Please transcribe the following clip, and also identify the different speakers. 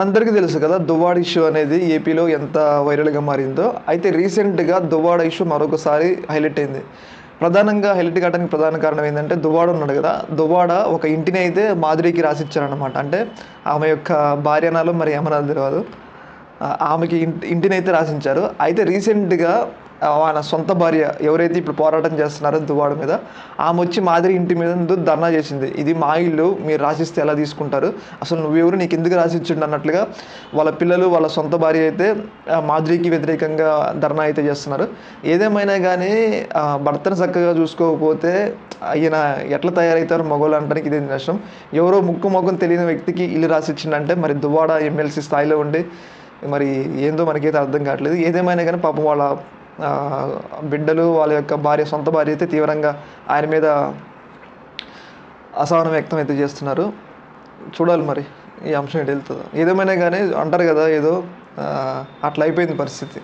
Speaker 1: అందరికీ తెలుసు కదా! దువ్వాడ ఇష్యూ అనేది ఏపీలో ఎంత వైరల్‌గా మారిందో. అయితే రీసెంట్‌గా దువ్వాడ ఇష్యూ మరొకసారి హైలైట్ అయింది. ప్రధానంగా హైలైట్ కావడానికి ప్రధాన కారణం ఏందంటే దువ్వాడ ఉన్నాడు గదా! దువ్వాడ ఒక ఇంటిని అయితే మాధురికి రాసిచ్చారనమాట. అంటే ఆమె యొక్క భార్య అనాలో మరి ఏమనాలో తెలవదు. ఆమెకి ఇంటినైతే రాసించారు. అయితే రీసెంట్‌గా వాళ్ళ సొంత భార్య ఎవరైతే ఇప్పుడు పోరాటం చేస్తున్నారో దువ్వాడ మీద, ఆమొచ్చి మాదిరి ఇంటి ముందు ధర్నా చేసింది. ఇది మా ఇల్లు మీరు రాసిస్తే ఎలా తీసుకుంటారు? అసలు నువ్వెవరు? నీకెందుకు రాసిచ్చిండు అన్నట్లుగా వాళ్ళ పిల్లలు, వాళ్ళ సొంత భార్య అయితే మాధురికి వ్యతిరేకంగా ధర్నా అయితే చేస్తున్నారు. ఏదేమైనా గానీ భర్తను చక్కగా చూసుకోకపోతే ఈయన ఎట్లా తయారవుతారు మగోళ్ళు అనడానికి ఇదే నిదర్శనం. ఎవరో ముక్కు మొఖం తెలియని వ్యక్తికి ఇల్లు రాసిచ్చిండంటే మరి దువ్వాడ ఎమ్మెల్సీ స్థాయిలో ఉండి మరి ఏందో మనకైతే అర్థం కావట్లేదు. ఏదేమైనా గానీ పాపం వాళ్ళ బిడ్డలు, వాళ్ళ యొక్క భార్య, సొంత భార్య అయితే తీవ్రంగా ఆయన మీద అసహనం వ్యక్తం అయితే చేస్తున్నారు. చూడాలి మరి ఈ అంశం ఎటెళ్తదో. ఏదేమైనా గానీ అంటారు గదా! ఏదో అట్లా అయిపోయింది పరిస్థితి.